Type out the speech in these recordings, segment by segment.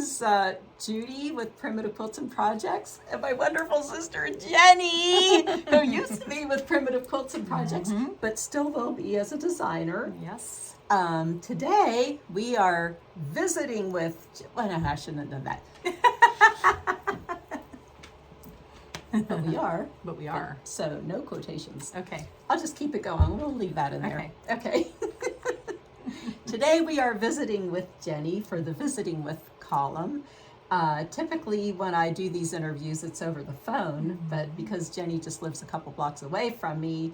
is Judy with Primitive Quilts and Projects, and my wonderful sister Jeni, who used to be with Primitive Quilts and Projects, but still will be as a designer. Yes. Today we are visiting with, well, no, I shouldn't have done that. But we are. But we are. So no quotations. Okay. I'll just keep it going. We'll leave that in there. Okay. Today we are visiting with Jeni for the Visiting With column. Typically when I do these interviews, it's over the phone, but because Jeni just lives a couple blocks away from me,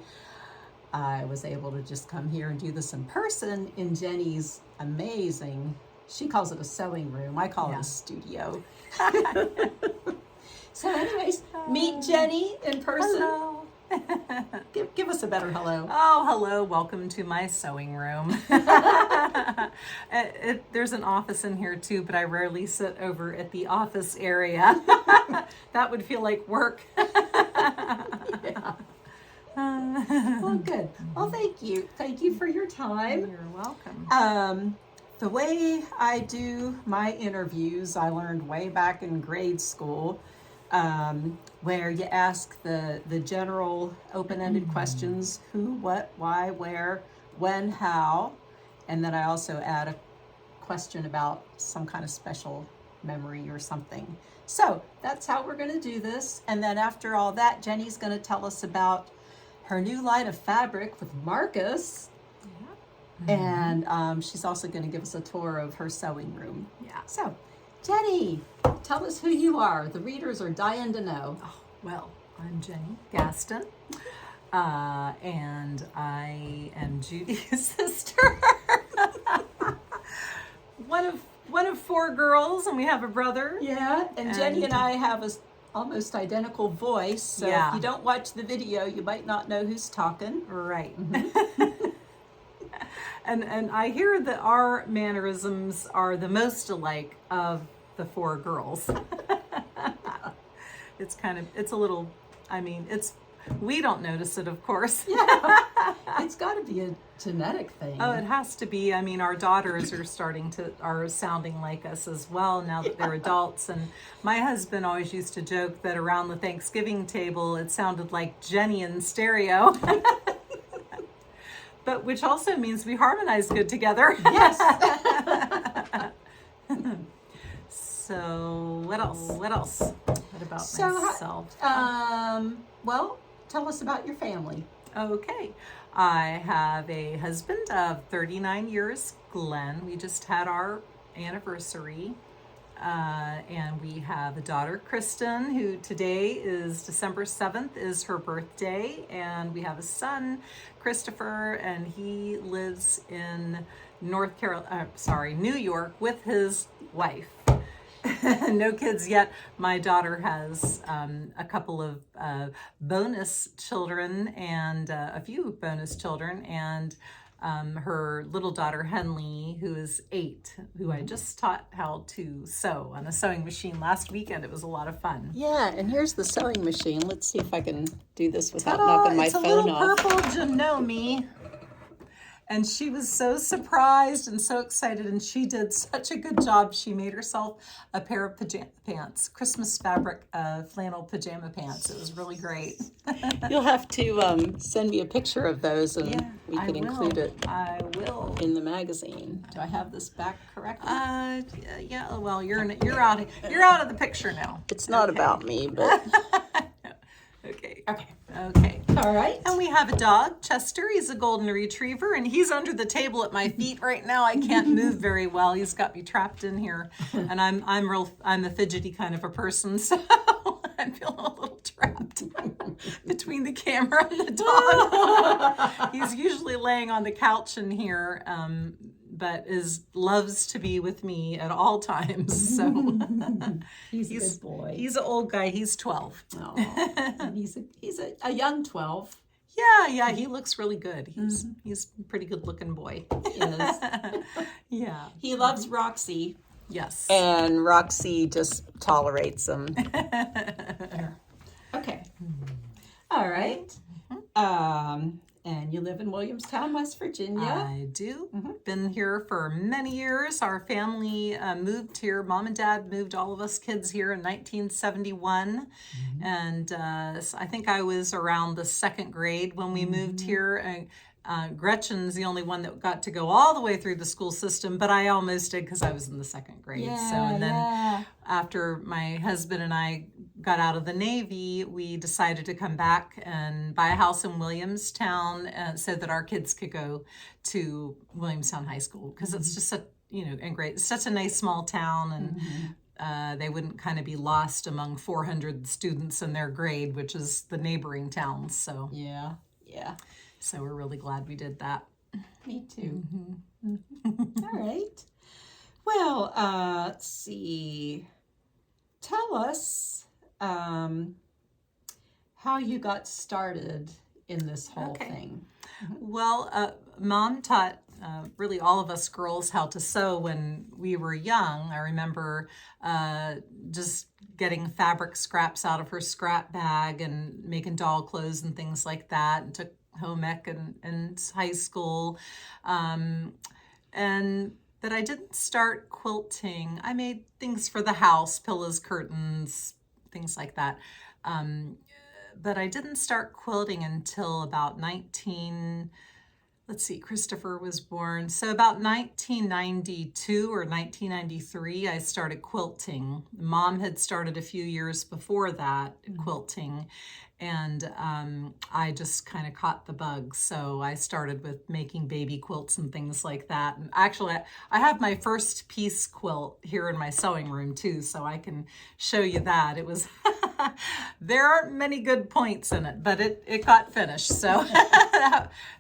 I was able to just come here and do this in person in Jeni's amazing, she calls it a sewing room. I call it a studio. So anyways, meet Jeni in person. Hello. Give us a better hello. Oh, hello. Welcome to my sewing room. There's an office in here too, but I rarely sit over at the office area. That would feel like work. Yeah. Well, good. Well, thank you. Thank you for your time. You're welcome. The way I do my interviews, I learned way back in grade school, where you ask the general open-ended questions: who, what, why, where, when, how, and then I also add a question about some kind of special memory or something. So that's how we're going to do this. And then after all that, Jeni's going to tell us about her new line of fabric with Marcus. And she's also going to give us a tour of her sewing room. Yeah. So, Jeni, tell us who you are. The readers are dying to know. Oh, well, I'm Jeni Gaston, and I am Judy's sister. One of four girls, and we have a brother. Yeah, and Jeni and I have a almost identical voice, so if you don't watch the video, you might not know who's talking. Right. And I hear that our mannerisms are the most alike of the four girls. It's a little, we don't notice it, of course. Yeah, it's got to be a genetic thing. Oh, it has to be. Our daughters are sounding like us as well now that they're adults. And my husband always used to joke that around the Thanksgiving table, it sounded like Jeni in stereo. But which also means we harmonize good together. Yes. So what else? What about myself? Well, tell us about your family. Okay. I have a husband of 39 years, Glenn. We just had our anniversary. And we have a daughter, Kristen, who today is December 7th, is her birthday. And we have a son, Christopher, and he lives in New York with his wife. No kids yet. My daughter has a couple of bonus children and a few bonus children, and her little daughter Henley, who is 8, who I just taught how to sew on a sewing machine last weekend. It was a lot of fun. Yeah, and here's the sewing machine. Let's see if I can do this without knocking my phone off. It's a little purple Janome. And she was so surprised and so excited, and she did such a good job. She made herself a pair of pajama pants, Christmas fabric flannel pajama pants. It was really great. You'll have to send me a picture of those, and we can include it. I will in the magazine. Do I have this back correctly? Yeah. Well, you're out of the picture now. It's not about me, but okay. All right. And we have a dog, Chester. He's a golden retriever, and he's under the table at my feet right now. I can't move very well. He's got me trapped in here, and I'm a fidgety kind of a person, so I'm feeling a little trapped between the camera and the dog. He's usually laying on the couch in here, but loves to be with me at all times. So he's a good boy. He's an old guy. He's 12. Oh, and he's a young 12. Yeah, he looks really good. He's a pretty good looking boy. He is. Yeah. He loves Roxy. Yes. And Roxy just tolerates him. There. Okay. All right. And you live in Williamstown, West Virginia. I do. Been here for many years. Our family moved here. Mom and Dad moved all of us kids here in 1971. And so I think I was around the second grade when we moved here. And Gretchen's the only one that got to go all the way through the school system, but I almost did because I was in the second grade. Yeah, so, and then after my husband and I got out of the Navy, we decided to come back and buy a house in Williamstown so that our kids could go to Williamstown High School, because it's just such, and great. It's such a nice small town, and they wouldn't kind of be lost among 400 students in their grade, which is the neighboring towns. So yeah. So we're really glad we did that. Me too. All right. Well, let's see. Tell us how you got started in this whole thing. Well, Mom taught really all of us girls how to sew when we were young. I remember just getting fabric scraps out of her scrap bag and making doll clothes and things like that, and took home ec in high school. But I didn't start quilting. I made things for the house, pillows, curtains, things like that. But I didn't start quilting until about Christopher was born. So about 1992 or 1993, I started quilting. Mom had started a few years before that quilting. And I just kind of caught the bug. So I started with making baby quilts and things like that. And actually, I have my first piece quilt here in my sewing room too, so I can show you that. It was, there aren't many good points in it, but it got finished. So,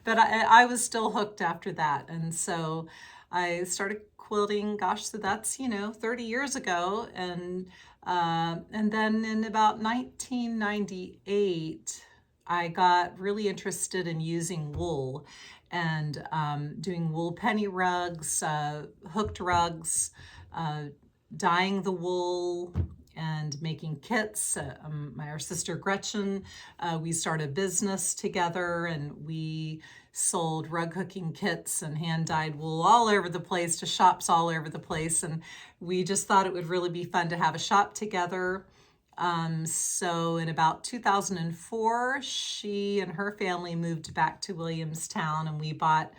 but I was still hooked after that. And so I started quilting, gosh, so that's, 30 years ago. And then in about 1998, I got really interested in using wool and doing wool penny rugs, hooked rugs, dyeing the wool, and making kits. Our sister Gretchen, we started a business together, and we sold rug hooking kits and hand-dyed wool all over the place to shops all over the place. And we just thought it would really be fun to have a shop together. So in about 2004, she and her family moved back to Williamstown, and we bought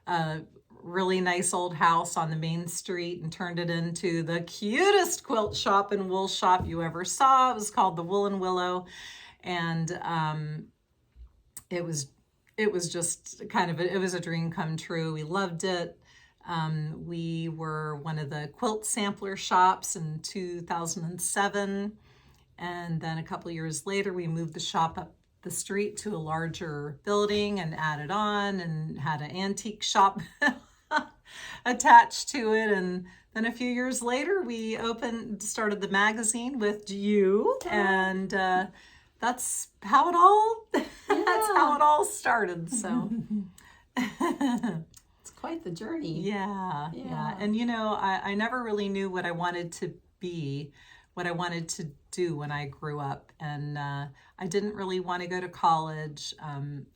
a really nice old house on the main street and turned it into the cutest quilt shop and wool shop you ever saw. It was called the Woolen Willow, and it was just it was a dream come true. We loved it. We were one of the quilt sampler shops in 2007, and then a couple years later we moved the shop up the street to a larger building and added on and had an antique shop attached to it. And then a few years later we started the magazine with you, and that's how it all started. So it's quite the journey. Yeah. And I never really knew what I wanted to be, what I wanted to do when I grew up. And I didn't really want to go to college.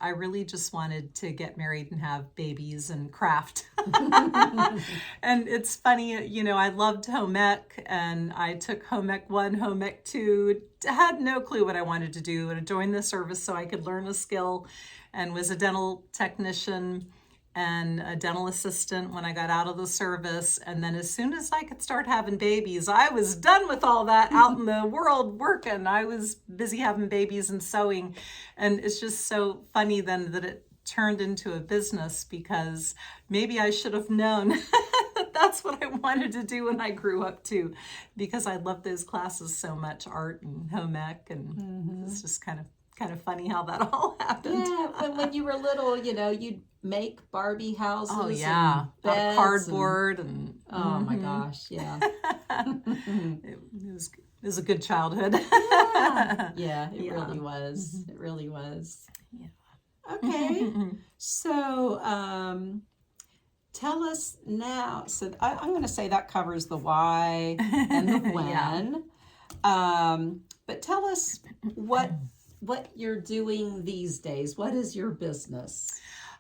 I really just wanted to get married and have babies and craft. And it's funny, I loved home ec, and I took home ec 1, home ec 2, had no clue what I wanted to do, and I joined the service so I could learn a skill, and was a dental technician and a dental assistant when I got out of the service. And then as soon as I could start having babies, I was done with all that out in the world working. I was busy having babies and sewing. And it's just so funny then that it turned into a business, because maybe I should have known that that's what I wanted to do when I grew up too, because I loved those classes so much, art and home ec, and it's just kind of funny how that all happened. Yeah, when you were little, you'd make Barbie houses. Oh yeah, and beds out of cardboard and oh my gosh, yeah. It was a good childhood. Yeah, it really was. It really was. Yeah. Okay, so tell us now. So I'm going to say that covers the why and the when. But tell us what what you're doing these days. What is your business?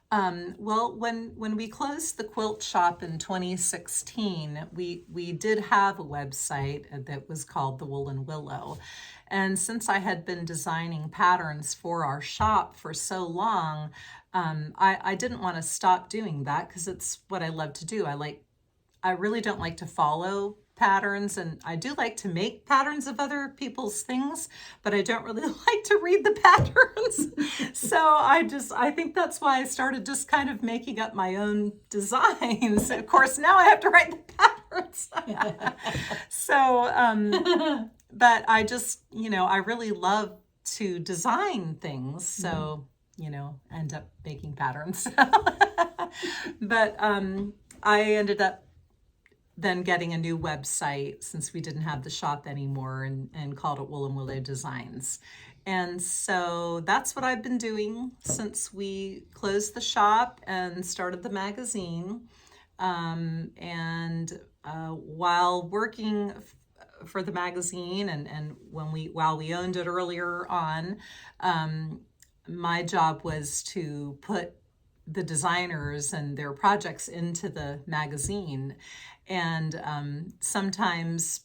Well, when we closed the quilt shop in 2016, we did have a website that was called the Woolen Willow. And since I had been designing patterns for our shop for so long, I didn't want to stop doing that because it's what I love to do. I really don't like to follow patterns, and I do like to make patterns of other people's things, but I don't really like to read the patterns. So I think that's why I started just kind of making up my own designs. Of course, now I have to write the patterns. So, but I just, I really love to design things. So, end up making patterns. But I ended up then getting a new website since we didn't have the shop anymore, and called it Woolen Willow Designs. And so that's what I've been doing since we closed the shop and started the magazine. While working for the magazine and while we owned it earlier on, my job was to put the designers and their projects into the magazine. And sometimes,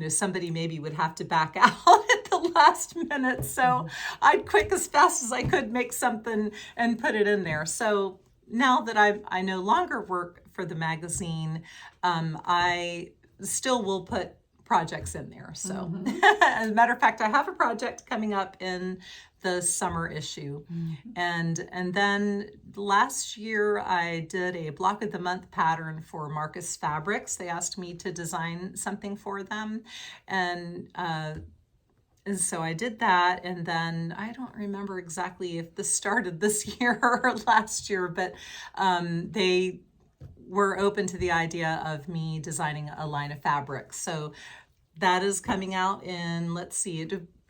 somebody maybe would have to back out at the last minute. So I'd quick as fast as I could make something and put it in there. So now that I no longer work for the magazine, I still will put projects in there. So as a matter of fact, I have a project coming up in the summer issue. And then last year I did a block of the month pattern for Marcus Fabrics. They asked me to design something for them. And so I did that. And then I don't remember exactly if this started this year or last year, but they were open to the idea of me designing a line of fabrics. So that is coming out in, let's see,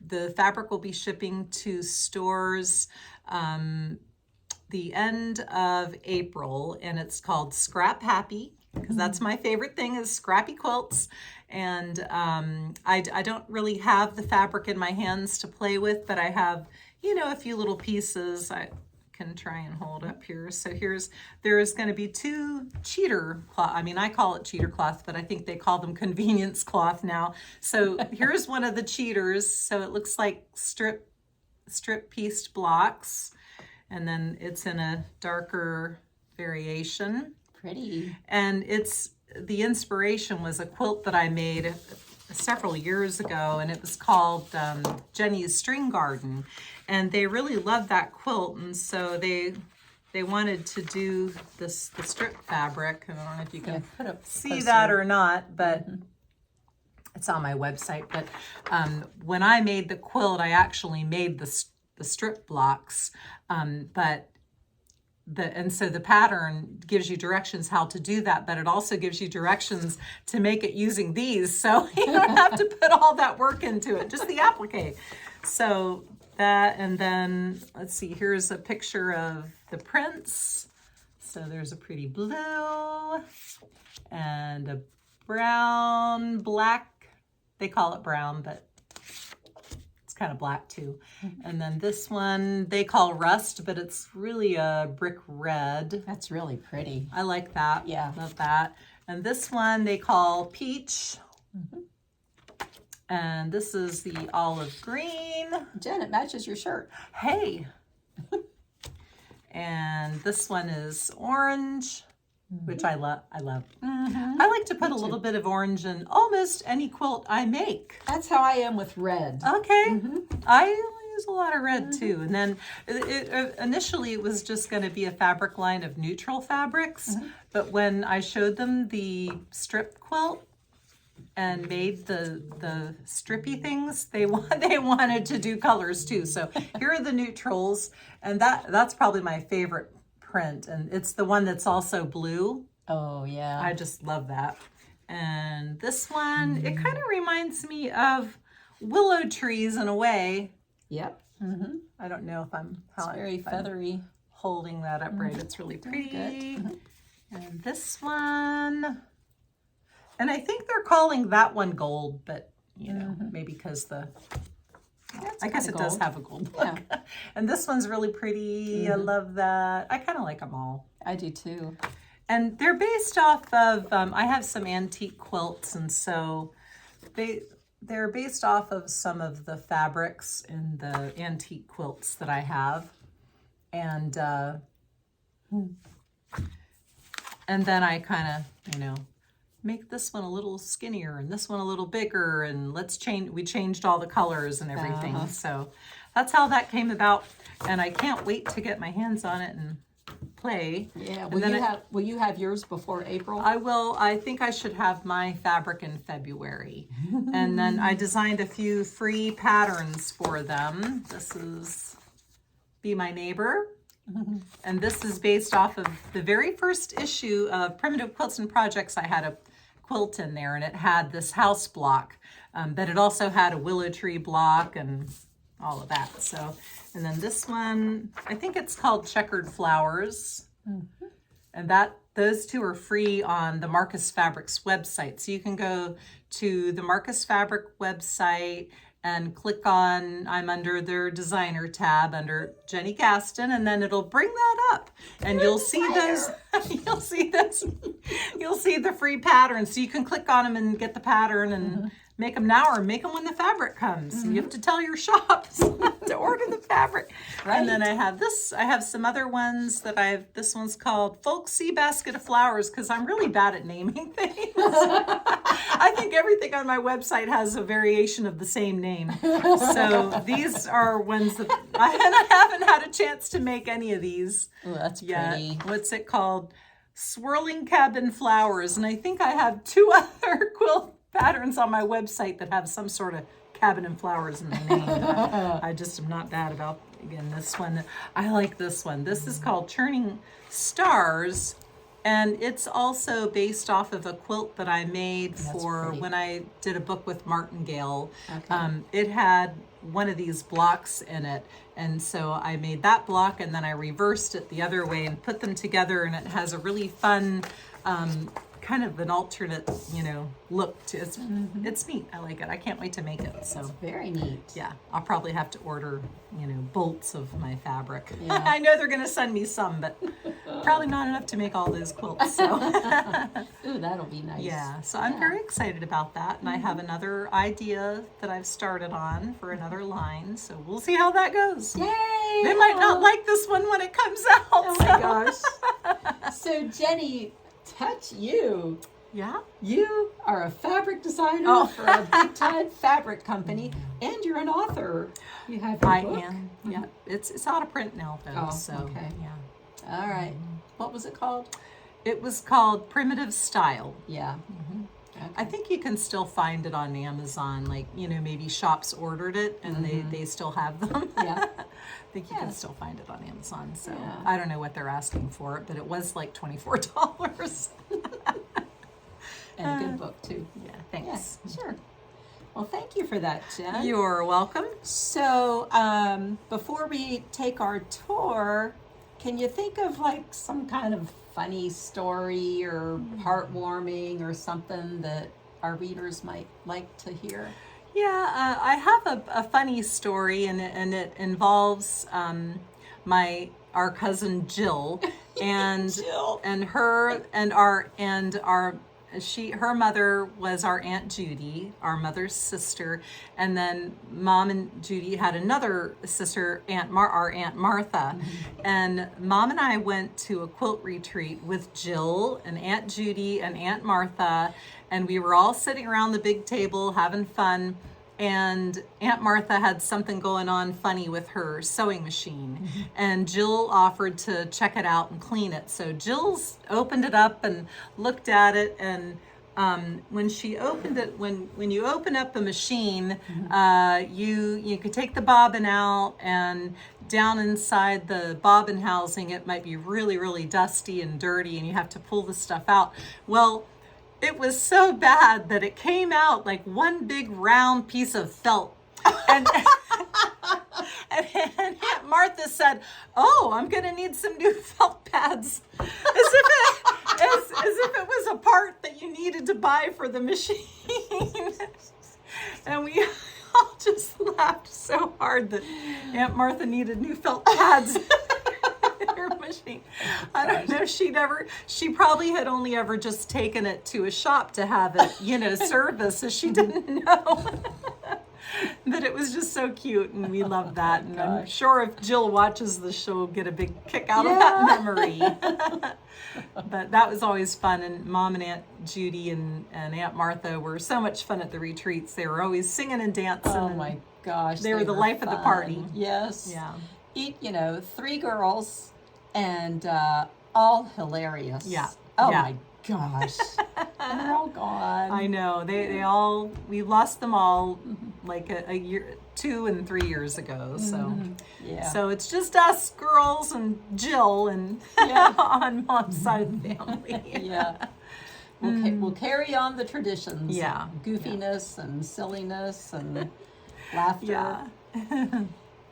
the fabric will be shipping to stores the end of April, and it's called Scrap Happy, because that's my favorite thing is scrappy quilts. And I don't really have the fabric in my hands to play with, but I have, a few little pieces I can try and hold up here. So there's going to be 2 cheater cloth. I mean, I call it cheater cloth, but I think they call them convenience cloth now. So here's one of the cheaters. So it looks like strip pieced blocks, and then it's in a darker variation. Pretty. And the inspiration was a quilt that I made several years ago, and it was called Jeni's String Garden. And they really loved that quilt, and so they wanted to do the strip fabric. I don't know if you can see that or not, but it's on my website. But when I made the quilt, I actually made the strip blocks, and so the pattern gives you directions how to do that, but it also gives you directions to make it using these. So you don't have to put all that work into it, just the applique. So that, and then let's see, here's a picture of the prints. So there's a pretty blue and a brown, black. They call it brown, but it's kind of black too. And then this one they call rust, but it's really a brick red. That's really pretty. I like that. Yeah. Love that. And this one they call peach. And this is the olive green. Jen, it matches your shirt. Hey. And this one is orange, which I love. I like to put a little bit of orange in almost any quilt I make. That's how I am with red. Okay. I use a lot of red too. And then initially it was just going to be a fabric line of neutral fabrics. But when I showed them the strip quilt and made the strippy things, they wanted to do colors too. So here are the neutrals, and that's probably my favorite print, and it's the one that's also blue. Oh yeah, I just love that. And this one, it kind of reminds me of willow trees in a way. Yep. I don't know if I'm very feathery. Holding that up right. It's really pretty. Good. And this one. And I think they're calling that one gold, but maybe because I guess it does have a gold look. Yeah. And this one's really pretty. I love that. I kind of like them all. I do too. And they're based off of, I have some antique quilts, and so they're based off of some of the fabrics in the antique quilts that I have. And then I kind of, make this one a little skinnier and this one a little bigger, and we changed all the colors and everything. So that's how that came about. And I can't wait to get my hands on it and play. Yeah. And Will you have yours before April? I will. I think I should have my fabric in February. And then I designed a few free patterns for them. This is Be My Neighbor. And this is based off of the very first issue of Primitive Quilts and Projects. I had a quilt in there, and it had this house block, but it also had a willow tree block and all of that. So, and then this one, I think it's called Checkered Flowers. And those two are free on the Marcus Fabrics website. So you can go to the Marcus Fabric website and click on, I'm under their designer tab under Jeni Gaston, and then it'll bring that up, and you'll see those, you'll see the free patterns. So you can click on them and get the pattern and make them now, or make them when the fabric comes. And you have to tell your shops to order the fabric. Right. And then I have some other ones that this one's called Folksy Basket of Flowers, because I'm really bad at naming things. I think everything on my website has a variation of the same name. So these are ones that I haven't had a chance to make any of these. Oh, that's yet. pretty. What's it called? Swirling Cabin Flowers. And I think I have 2 other quilt patterns on my website that have some sort of cabin and flowers in the name. I just am not bad about, again, this one. I like this one. This is called Churning Stars, and it's also based off of a quilt that I made for when I did a book with Martingale. Okay. It had one of these blocks in it, and so I made that block, and then I reversed it the other way and put them together, and it has a really fun kind of an alternate, look to it. It's neat. I like it. I can't wait to make it. So very neat. Yeah, I'll probably have to order, bolts of my fabric. Yeah. I know they're going to send me some, but probably not enough to make all those quilts. So ooh, that'll be nice. Yeah, so I'm very excited about that, and I have another idea that I've started on for another line. So we'll see how that goes. Yay! They might not like this one when it comes out. Oh my gosh! So Jeni, touch you. Yeah? You are a fabric designer for a big time fabric company, and you're an author. You have your book? I am. Yeah. It's out of print now though. So okay. Yeah. All right. What was it called? It was called Primitive Style. Yeah. Okay. I think you can still find it on Amazon. Like, maybe shops ordered it and they still have them. Yeah. I think you can still find it on Amazon. So yeah. I don't know what they're asking for it, but it was like $24. And a good book too. Yeah, thanks. Yeah, sure. Well, thank you for that, Jen. You're welcome. So before we take our tour, can you think of like some kind of funny story or heartwarming or something that our readers might like to hear? Yeah, I have a funny story, and it involves our cousin Jill, and Jill. and her mother was our Aunt Judy, our mother's sister, and then Mom and Judy had another sister, our Aunt Martha, and Mom and I went to a quilt retreat with Jill and Aunt Judy and Aunt Martha, and we were all sitting around the big table having fun. And Aunt Martha had something going on funny with her sewing machine, and Jill offered to check it out and clean it. So Jill's opened it up and looked at it, and when she opened it, when you open up a machine, you could take the bobbin out, and down inside the bobbin housing, it might be really, really dusty and dirty, and you have to pull the stuff out. Well, it was so bad that it came out like one big round piece of felt. And, and Aunt Martha said, "Oh, I'm going to need some new felt pads." As if it was a part that you needed to buy for the machine. And we all just laughed so hard that Aunt Martha needed new felt pads. Her machine. I don't know. She probably had only ever just taken it to a shop to have it, service, so she didn't know. But it was just so cute, and we loved that. And I'm sure if Jill watches this, she'll get a big kick out of that memory. But that was always fun, and Mom and Aunt Judy and Aunt Martha were so much fun at the retreats. They were always singing and dancing. Oh my gosh. They were the life of the party. Yes. Yeah. 3 girls and all hilarious. Yeah. Oh Yeah. my gosh. And they're all gone. I know. We lost them all like a year, 2 and 3 years ago. So, so it's just us girls and Jill and on Mom's side of the family. Yeah. We'll carry on the traditions. Yeah. Of goofiness and silliness and laughter. Yeah.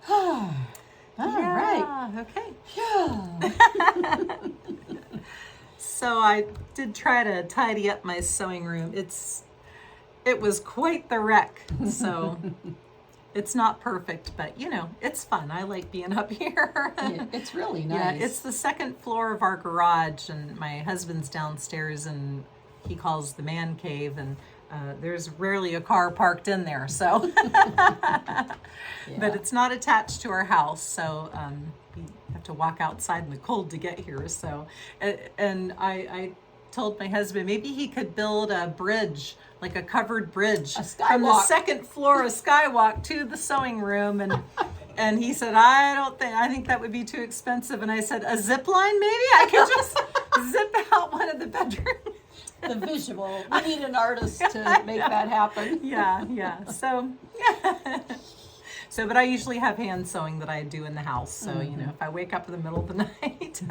All right. Okay. Yeah. So I did try to tidy up my sewing room. It was quite the wreck. So it's not perfect, but it's fun. I like being up here. Yeah, it's really nice. Yeah, it's the 2nd floor of our garage, and my husband's downstairs, and he calls the man cave, and there's rarely a car parked in there. So, but it's not attached to our house, so we have to walk outside in the cold to get here. So, and I told my husband maybe he could build a bridge, like a covered bridge from the 2nd floor, a skywalk to the sewing room, and he said, I think that would be too expensive. And I said, a zip line maybe? I could just zip out one of the bedrooms. The visual. We need an artist to make that happen. Yeah. So, but I usually have hand sewing that I do in the house. So, if I wake up in the middle of the night.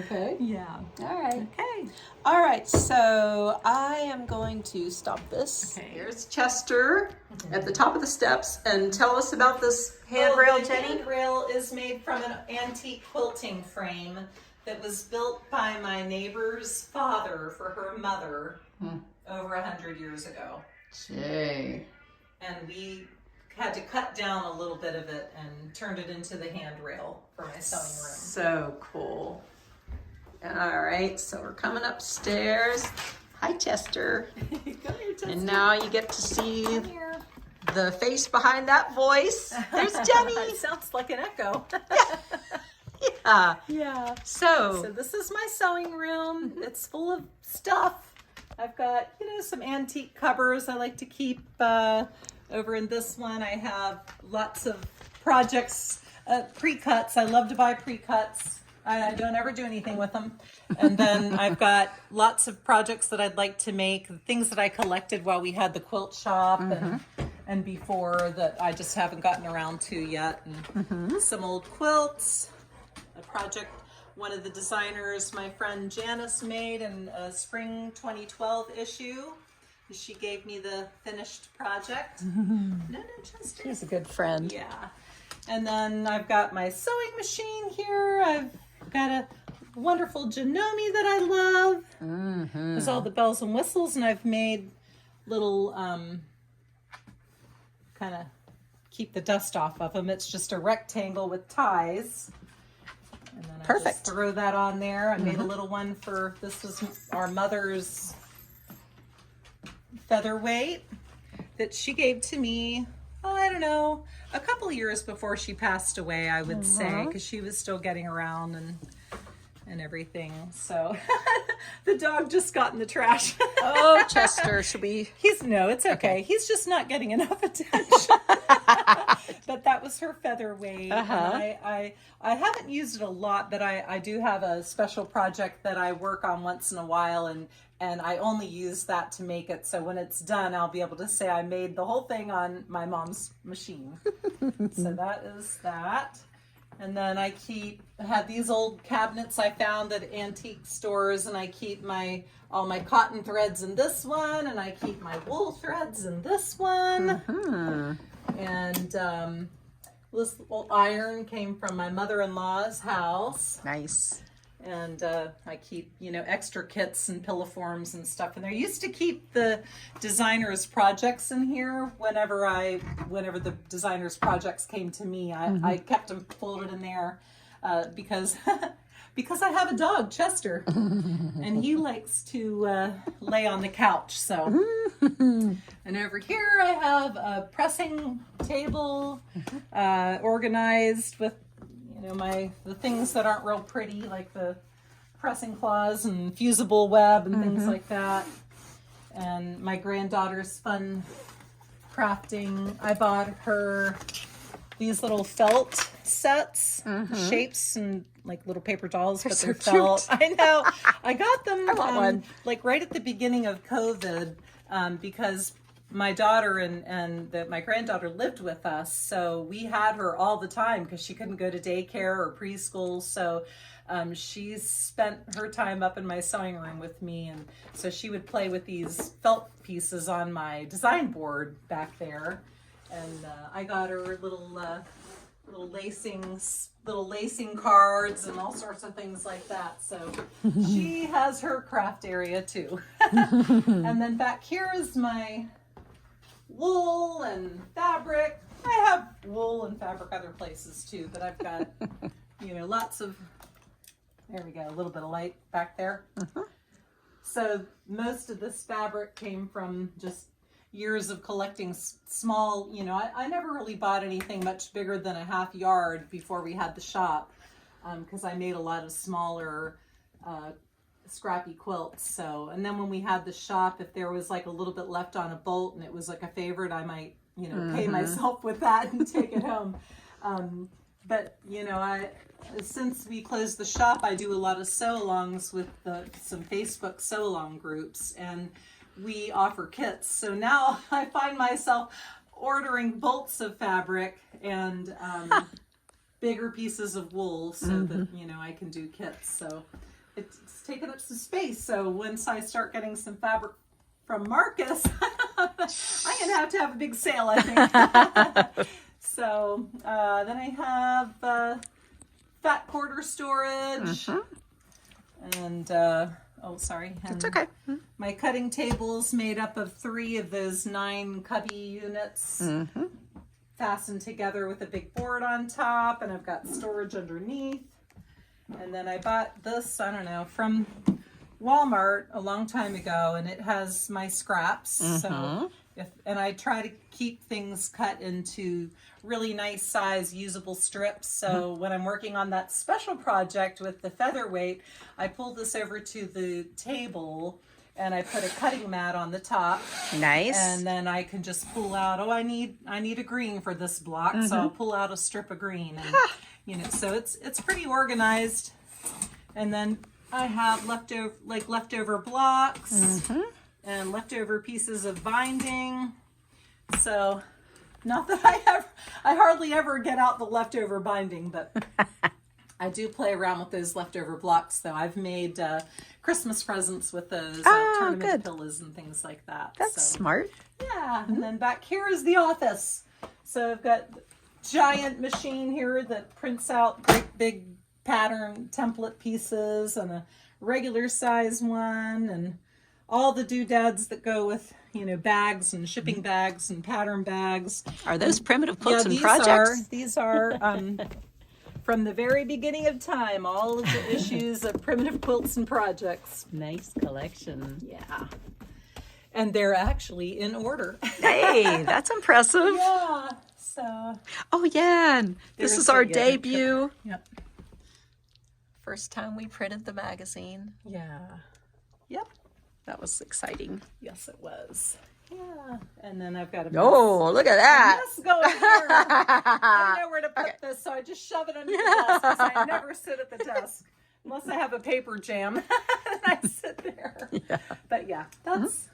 Okay. Yeah. All right. Okay. All right. So I am going to stop this. Okay. Here's Chester at the top of the steps, and tell us about this handrail, The Jenny. handrail is made from an antique quilting frame that was built by my neighbor's father for her mother over 100 years ago. Jay. And we had to cut down a little bit of it and turned it into the handrail for my sewing room. So cool. All right, so we're coming upstairs. Hi, Chester. Come here, Chester. And now you get to see Come here. the face behind that voice. There's Jenny. It sounds like an echo. Yeah. Yeah. So So this is my sewing room. It's full of stuff. I've got, some antique covers I like to keep. Over in this one, I have lots of projects, pre-cuts. I love to buy pre-cuts. I don't ever do anything with them. And then I've got lots of projects that I'd like to make, things that I collected while we had the quilt shop and before that I just haven't gotten around to yet. And some old quilts, a project one of the designers, my friend Janice, made in a spring 2012 issue. She gave me the finished project. No, Chester. she's a good friend. Yeah. And then I've got my sewing machine here. I've got a wonderful Janome that I love. There's all the bells and whistles, and I've made little kind of keep the dust off of them. It's just a rectangle with ties. And then I just throw that on there. I made a little one for, this was our mother's featherweight that she gave to me, I don't know, a couple years before she passed away, I would say, because she was still getting around and everything. So the dog just got in the trash. Oh, Chester, should we? It's okay. He's just not getting enough attention. But that was her featherweight. And I haven't used it a lot, but I do have a special project that I work on once in a while, and I only use that to make it. So when it's done, I'll be able to say I made the whole thing on my mom's machine. So that is that. And then I have these old cabinets I found at antique stores, and I keep all my cotton threads in this one, and I keep my wool threads in this one. And this little iron came from my mother-in-law's house. Nice. And I keep, extra kits and pilliforms and stuff in there. I used to keep the designers' projects in here. Whenever the designers' projects came to me, I kept them folded in there because because I have a dog, Chester, and he likes to lay on the couch. So, and over here I have a pressing table organized with the things that aren't real pretty, like the pressing claws and fusible web and things like that. And my granddaughter's fun crafting. I bought her these little felt sets, shapes, and like little paper dolls, but they're felt. I know. I got them I want one. like right at the beginning of COVID because my daughter and my granddaughter lived with us, so we had her all the time because she couldn't go to daycare or preschool. So she spent her time up in my sewing room with me, and so she would play with these felt pieces on my design board back there. And I got her little lacing cards and all sorts of things like that. So she has her craft area too. And then back here is my wool and fabric. I have wool and fabric other places too, but I've got, lots of, there we go, a little bit of light back there. So most of this fabric came from just years of collecting small, I never really bought anything much bigger than a half yard before we had the shop, because I made a lot of smaller scrappy quilts. So, and then when we had the shop, if there was like a little bit left on a bolt and it was like a favorite, I might, pay myself with that and take it home. But, since we closed the shop, I do a lot of sew-alongs with some Facebook sew-along groups, and we offer kits. So now I find myself ordering bolts of fabric and bigger pieces of wool so that, I can do kits. So it's taken up some space. So once I start getting some fabric from Marcus, I'm going to have a big sale, I think. So then I have fat quarter storage and oh, sorry. It's okay. My cutting table's made up of 3 of those 9 cubby units fastened together with a big board on top, and I've got storage underneath. And then I bought this, I don't know, from Walmart a long time ago, and it has my scraps. So and I try to keep things cut into really nice size usable strips. So when I'm working on that special project with the featherweight, I pull this over to the table and I put a cutting mat on the top. Nice. And then I can just pull out, I need a green for this block. So I'll pull out a strip of green, and so it's pretty organized. And then I have leftover blocks and leftover pieces of binding. So not that I hardly ever get out the leftover binding, but I do play around with those leftover blocks, though. I've made Christmas presents with those tournament pillows and things like that. That's smart. Yeah, and then back here is the office. So I've got a giant machine here that prints out great big pattern template pieces, and a regular size one, and all the doodads that go with, bags and shipping bags and pattern bags. Are those Primitive Quilts and Projects? These are from the very beginning of time, all of the issues of Primitive Quilts and Projects. Nice collection. Yeah. And they're actually in order. Hey, that's impressive. Yeah. So. Oh, yeah. And this is our debut. Yep. First time we printed the magazine. Yeah. Yep. That was exciting. Yes, it was. Yeah. And then I've got a look at that. mess going here. I don't know where to put this, so I just shove it under the desk, because I never sit at the desk unless I have a paper jam. And I sit there. Yeah. But yeah, that's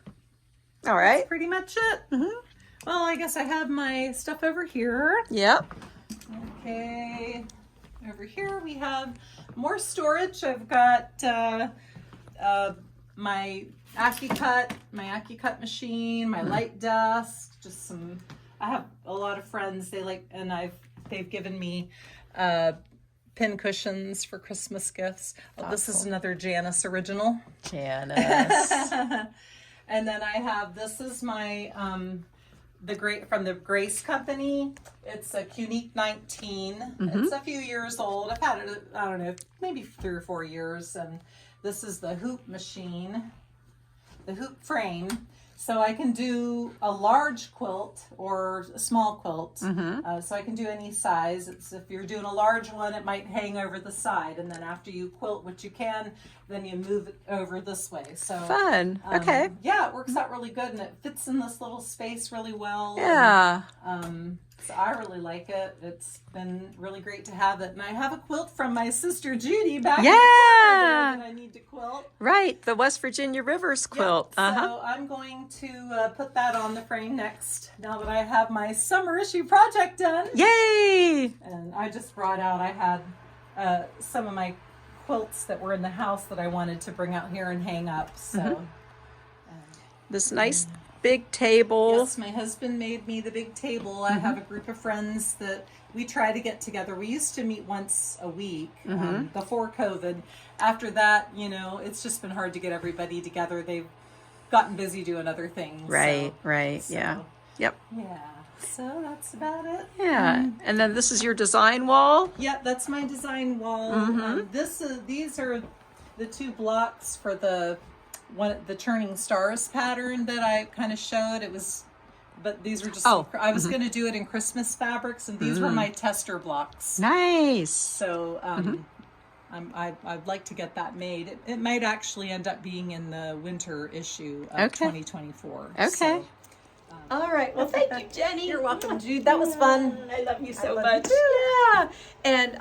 All right. pretty much it. Well, I guess I have my stuff over here. Yep. Okay. Over here we have more storage. I've got my AccuCut machine, my light desk, just I have a lot of friends, they've given me pin cushions for Christmas gifts. This is Thoughtful. another Janice original. Janice. And then I have, this is my, from the Grace Company. It's a Unique 19. It's a few years old. I've had it, I don't know, maybe 3 or 4 years. And this is the hoop machine, the hoop frame. So I can do a large quilt or a small quilt. So I can do any size. It's, if you're doing a large one, it might hang over the side. And then after you quilt what you can, then you move it over this way. So Fun. Okay. yeah, it works out really good, and it fits in this little space really well. Yeah. And, so I really like it. It's been really great to have it. And I have a quilt from my sister Judy back in Florida that I need to quilt. Right. The West Virginia Rivers quilt. Yep. So I'm going to put that on the frame next, now that I have my summer issue project done. Yay! And I just brought out, I had some of my quilts that were in the house that I wanted to bring out here and hang up. So This nice big table. yes, my husband made me the big table. I have a group of friends that we try to get together. We used to meet once a week before COVID. After that, you know, it's just been hard to get everybody together. They've gotten busy doing other things. Right, so, right. so, Yeah. Yep. Yeah. So that's about it. Yeah. And then this is your design wall. Yeah, that's my design wall. These are the 2 blocks for the churning stars pattern that I kind of showed. It was, but these were just, I was going to do it in Christmas fabrics, and these were my tester blocks. Nice. So I'd like to get that made. It might actually end up being in the winter issue of 2024. Okay. So, All right. Well, thank you, Jenny. you're welcome, Jude. That was fun. I love you so love much. you Yeah. And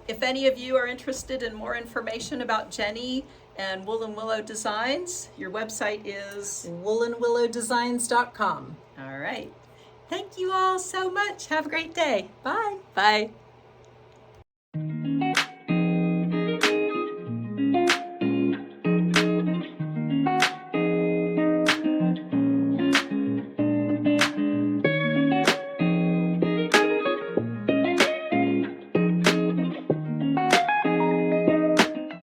if any of you are interested in more information about Jenny and Woolen Willow Designs, your website is... woolenwillowdesigns.com. All right. Thank you all so much. Have a great day. Bye. Bye.